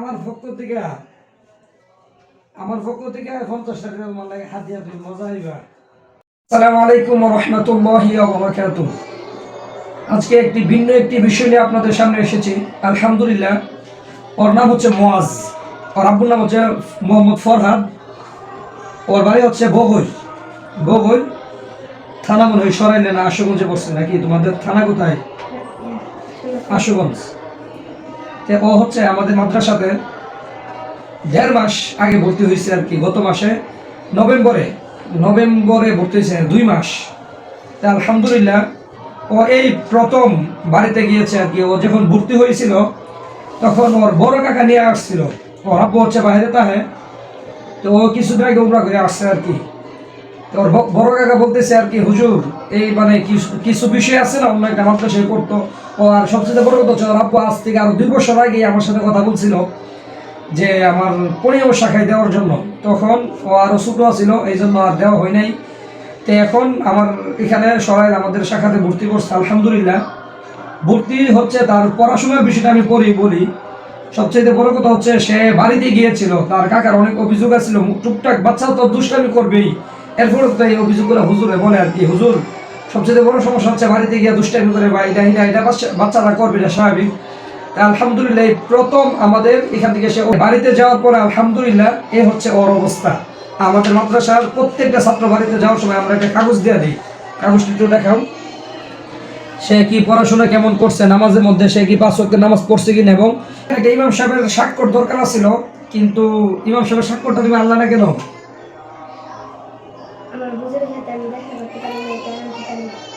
আমার পক্ষ থেকে 50 টাকা মানে হাদিয়া তুমি মজা হইবা। আসসালামু আলাইকুম ওয়া রাহমাতুল্লাহি ওয়া বারাকাতুহু। আজকে একটি বিষয় নিয়ে আপনাদের সামনে এসেছি। আলহামদুলিল্লাহ। ওর নাম হচ্ছে মুয়াজ, ওর আব্বুর নাম হচ্ছে মোহাম্মদ ফরহাদ, ওর বাড়ি হচ্ছে বগুড় থানা, মনে হয় সরাইলে না আশুগঞ্জে পড়ছে নাকি? তোমাদের থানা কোথায়? আশুগঞ্জ। ও হচ্ছে আমাদের মাদ্রাসাতে 1.5 মাস আগে ভর্তি হয়েছে আর কি। গত মাসে নভেম্বরে ভর্তি হয়েছে 2 মাস। তা আলহামদুলিল্লাহ ও এই প্রথম বাড়িতে গিয়েছে আর কি। ও যখন ভর্তি হয়েছিল তখন ওর বড় কাকা নিয়ে আসছিল। ওর আব্বু হচ্ছে বাইরে তাহে, তো ও কিছুদিন আগে উমরা করে আসছে আর কি। তো ওর বড় কাকা বলতেছে আর কি, হুজুর এই মানে কিছু বিষয় আছে না, অন্য একটা মাদ্রাসায় করতো ও। আর সবচেয়ে বড় কথা হচ্ছে ওর আব্বু আজ থেকে আরো 2 বছর আগে আমার সাথে কথা বলছিল যে আমার পনেরো শাখায় দেওয়ার জন্য। তখন ও আরো ছোট ছিল, এই জন্য আর দেওয়া হয় নাই। তো এখন আমার এখানে সরাই আমাদের শাখাতে ভর্তি করছে। আলহামদুলিল্লাহ ভর্তি হচ্ছে। তার পড়াশোনার বিষয়টা আমি বলি। সবচেয়ে বড় কথা হচ্ছে সে বাড়িতে গিয়েছিল, তার কাকার অনেক অভিযোগ আছিল। টুকটাক বাচ্চা তো দুষ্টামি করবেই, এরপর তো এই অভিযোগগুলো হুজুরে বলে আর কি, হুজুর সবচেয়ে বড় সমস্যা হচ্ছে বাড়িতে গিয়ে দুষ্টামি করে বা এটা বাচ্চারা করবে, এটা স্বাভাবিক। আলহামদুলিল্লাহ এই প্রথম আমাদের এখান থেকে সে বাড়িতে যাওয়ার পরে আলহামদুলিল্লাহ এ হচ্ছে ওর অবস্থা। আমাদের মাদ্রাসার প্রত্যেকটা ছাত্র বাড়িতে যাওয়ার সময় আমরা একটা কাগজ দিয়ে দিই। কাগজটি একটু দেখাও, সে কি পড়াশোনা কেমন করছে, নামাজের মধ্যে সে কি 5 ওয়াক্ত নামাজ পড়ছে কিনা। এবং একটা ইমাম সাহেবের স্বাক্ষর দরকার ছিল, কিন্তু ইমাম সাহেবের স্বাক্ষরটা তুমি আনলা না কেন?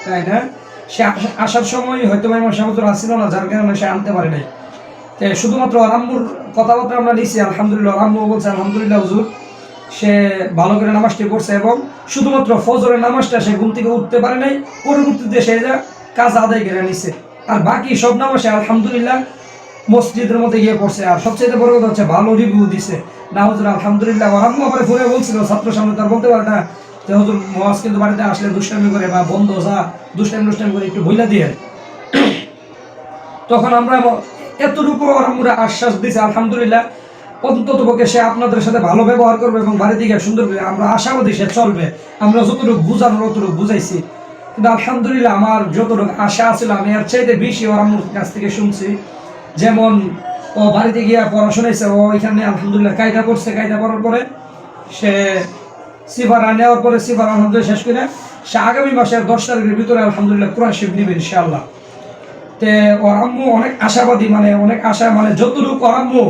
তাই না? সে আসার সময় হয়তো ইমাম সাহেব আসছিল না, যার কারণে সে আনতে পারে নাই। শুধুমাত্র আম্মুর কথাবার্তা আমরা নিছি। আলহামদুলিল্লাহ আম্মু বলছে আলহামদুলিল্লাহ হুজুর সে ভালো করে নামাজটি পড়ছে, এবং শুধুমাত্র ফজরের নামাজটা সে ঘুম থেকে উঠতে পারে নাই, পরবর্তীতে সে যা কাজ আদায় করে নিছে। আর বাকি সব নামাজে আলহামদুলিল্লাহ মসজিদের মধ্যে গিয়ে পড়ছে। আর সবচেয়ে বড় কথা হচ্ছে ভালো রিভিউ দিছে না হুজুর আলহামদুলিল্লাহ। আম্মু আবার ঘুরে বলছিল ছাত্র সামনে, তার বলতে পারে না যে হুজুর মুয়াজ কিন্তু বাড়িতে আসলে দুষ্টামি করে বা বন্ধ যা দুষ্টামি করে একটু বইলা দিয়ে। তখন আমরা এতটুকু আমরা আশ্বাস দিয়েছি আলহামদুলিল্লাহ অন্তত পক্ষে সে আপনাদের সাথে ভালো ব্যবহার করবে এবং বাড়ি থেকে সুন্দর করে আমরা আশাবাদী সে চলবে। আমরা যতটুকু বুঝানোর ততটুকু বুঝাইছি, কিন্তু আলহামদুলিল্লাহ আমার যতটুকু আশা আছিল আমি এর চাইতে বেশি ওর আম্মুর কাছ থেকে শুনছি। যেমন ও বাড়িতে গিয়ে পড়াশোনাইছে, ও এখানে আলহামদুলিল্লাহ কায়দা করছে। কায়দা করার পরে সে সিফারা নেওয়ার পরে সিফার আলহামদুলিল্লাহ শেষ করে সে আগামী মাসের 10 তারিখের ভিতরে আলহামদুলিল্লাহ কোরআন শরীফ নিবে ইনশাআল্লাহ। ওর আম্মু অনেক আশাবাদী, মানে অনেক আশা, মানে যতটুকু ওর আম্মু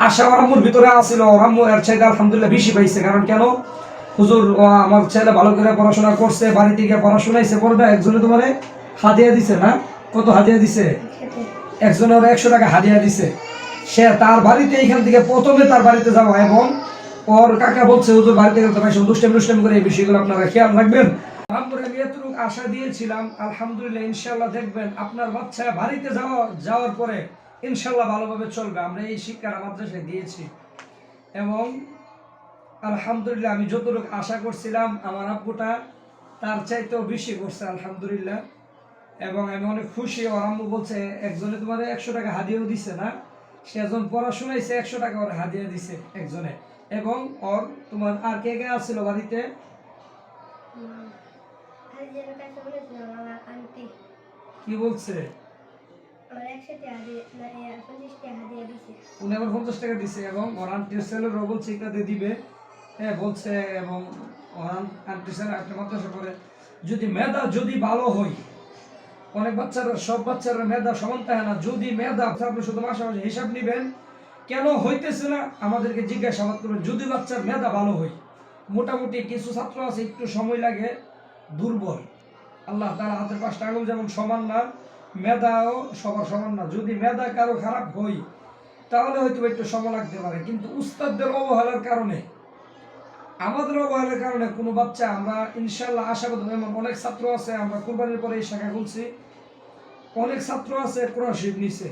আশা ওর আম্মুর ভিতরে আসছিল ওর আম্মু এর চাইতে আলহামদুলিল্লাহ বেশি পাইছে। কারণ কেন, হুজুর ও আমার ছেলে ভালো করে পড়াশোনা করছে, বাড়িতে গিয়ে পড়াশোনাইছে। পড়বে একজনে তোমার হাদিয়া দিছে না? কত হাদিয়া দিছে? একজনে ওরা 100 টাকা হাদিয়া দিছে। সে তার বাড়িতে এইখান থেকে প্রথমে তার বাড়িতে যাওয়া, এবং ওর কাকা বলছে হুজুর বাড়িতে গেলে তো ভাই দুষ্টামি করে এই বিষয়গুলো আপনারা খেয়াল রাখবেন। আমি এতটুকু আশা দিয়েছিলাম। আলহামদুলিল্লাহ ইনশাল্লাহ দেখবেন আপনার বাচ্চা বাড়িতে যাওয়ার পরে ইনশাল্লাহ ভালোভাবে চলবে। আমরা এই শিক্ষাটা মাদ্রাসায় দিয়েছি, এবং আলহামদুলিল্লাহ আমি যতটুকু আশা করছিলাম আমার আব্বুটা তার চাইতেও বেশি করছে আলহামদুলিল্লাহ। এবং আমি অনেক খুশি। ওর আম্মু বলছে একজনে তোমার 100 টাকা হাদিয়াও দিছে না, সে একজন পড়াশোনাইছে 100 টাকা ওর হাদিয়া দিছে একজনে। এবং ওর তোমার আর কে কে আসছিল বাড়িতে? কি বলছে? উনি আবার 50 টাকা দিছে, এবং ওর আন্টির ছেলেরও বলছে এটাতে দিবে। হ্যাঁ বলছে। এবং ওর আন্টির ছেলে একটা মাদ্রাসা করে, যদি মেধা যদি ভালো হয়, অনেক বাচ্চারা সব বাচ্চারা মেধা সমান থাকে না। যদি মেধা আপনি শুধু মাসে মাসে হিসাব নেবেন কেন হইতেছে না আমাদেরকে জিজ্ঞাসাবাদ করবেন। যদি বাচ্চার মেধা ভালো হয়, মোটামুটি কিছু ছাত্র আছে একটু সময় লাগে, দুর্বল। আল্লাহ তাআলা হাতের 5টা আঙুল যেমন সমান না, মেধাও সবার সমান না। যদি মেধা কারো খারাপ হয় তাহলে হয়তো একটু সময় লাগতে পারে, কিন্তু উস্তাদদের অবহেলার কারণে, আমাদের অবহেলার কারণে কোনো বাচ্চা আমরা ইনশাল্লাহ আশাবাদী। এমন অনেক ছাত্র আছে, আমরা কুরবানির পরে এই শাখা খুলছি, অনেক ছাত্র আছে কোরআন শরীফ নিছে,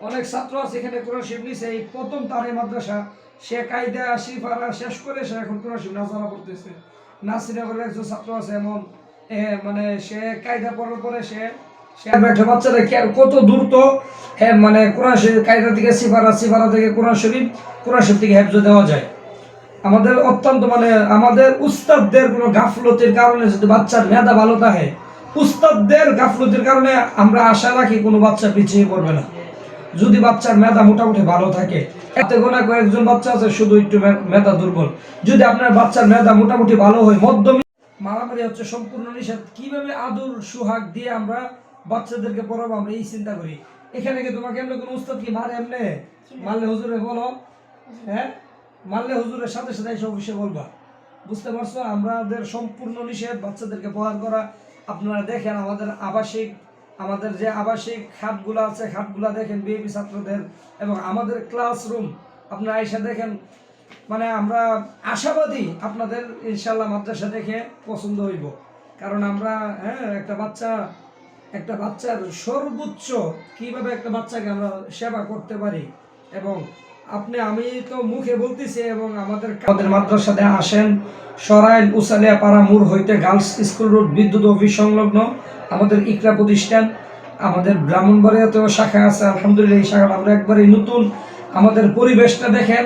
অনেক ছাত্র আছে এখানে কোরআন শরীফ নিছে। এই প্রথম তার এই মাদ্রাসা, সে কায়দা শিফারা শেষ করে সে এখন কোরআন শরীফ নাজারা পড়তেছে। নাসিরনগরের একজন ছাত্র আছে এমন, মানে সে কায়দা পড়ার পরে সে সে একটা বাচ্চারা কত দূর তো হ্যাঁ মানে কোরআন শরীফ কায়দা থেকে সিফারা, সিফারা থেকে কোরআন শরীফ, কোরআন শরীফ থেকে হেফজ দেওয়া যায়। আমাদের অত্যন্ত মানে আমাদের উস্তাদদের কোনো গাফলতির কারণে যদি বাচ্চার মেধা ভালো থাকে, উস্তাদদের গাফলতির কারণে আমরা আশা রাখি কোনো বাচ্চা পিছিয়ে পড়বে না। যদি বাচ্চার মেধা মোটামুটি ভালো থাকে, এতে গোনা কয়েকজন বাচ্চা আছে শুধু একটু মেধা দুর্বল, যদি আপনার বাচ্চার মেধা মোটামুটি ভালো হয়, মধ্যম মারামারি হচ্ছে সম্পূর্ণ নিষেধ। কিভাবে আদর সুহাগ দিয়ে আমরা বাচ্চাদেরকে পড়াবো আমরা এই চিন্তা করি। এখানে কি তোমাকে এমনি কোনো উস্তাদ কি মারে? এমনি মারলে হুজুরে বলো, হ্যাঁ মারলে হুজুরের সাথে সাথে এসে অফিসে বলবা, বুঝতে পারছো? আমাদের সম্পূর্ণ নিষেধ বাচ্চাদেরকে প্রহার করা। আপনারা দেখেন আমাদের যে আবাসিক খাতগুলো আছে, খাতগুলো দেখেন বিএপি ছাত্রদের, এবং আমাদের ক্লাসরুম আপনারা এসে দেখেন। মানে আমরা আশাবাদী আপনাদের ইনশাল্লাহ মাদ্রাসা দেখে পছন্দ হইব। কারণ আমরা একটা বাচ্চার সর্বোচ্চ কিভাবে একটা বাচ্চাকে আমরা সেবা করতে পারি, এবং আমি তো মুখে বলতেছি, এবং আমাদের মাদ্রাসাতে আসেন। সরাইল উসালিয়া পাড়া মোড় হইতে গার্লস স্কুল রোড বিদ্যুৎ অফিস সংলগ্ন আমাদের ইকরা প্রতিষ্ঠান। আমাদের ব্রাহ্মণবাড়িয়াতেও শাখা আছে, আলহামদুলিল্লাহ। এই শাখাটা আমরা একবারই নতুন। আমাদের পরিবেশটা দেখেন,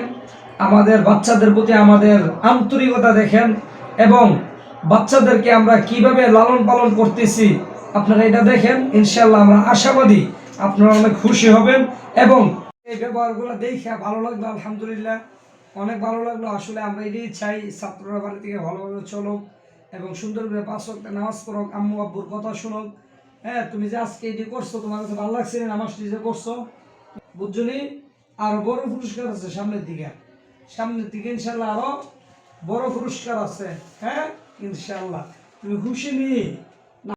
আমাদের বাচ্চাদের প্রতি আমাদের আন্তরিকতা দেখেন, এবং বাচ্চাদেরকে আমরা কিভাবে লালন পালন করতেছি আপনারা এটা দেখেন। ইনশাল্লাহ আমরা আশাবাদী আপনারা অনেক খুশি হবেন, এবং এই ব্যবহারগুলো দেখে ভালো লাগলো, আলহামদুলিল্লাহ অনেক ভালো লাগলো। আসলে আমরা এটাই চাই, ছাত্ররা বাড়ি থেকে ভালোভাবে চলুক এবং সুন্দর করে 5 ওয়াক্ত নামাজ পড়ুক, আম্মু আব্বুর কথা শুনুক। হ্যাঁ, তুমি যে আজকে এটি করছো, তোমার কাছে ভালো লাগছে না নামাজটি যে করছো, বুঝছনি? আরো বড় পুরস্কার আছে সামনের দিকে ইনশাল্লাহ, আরো বড় পুরস্কার আছে। হ্যাঁ ইনশাল্লাহ, তুমি খুশি নি?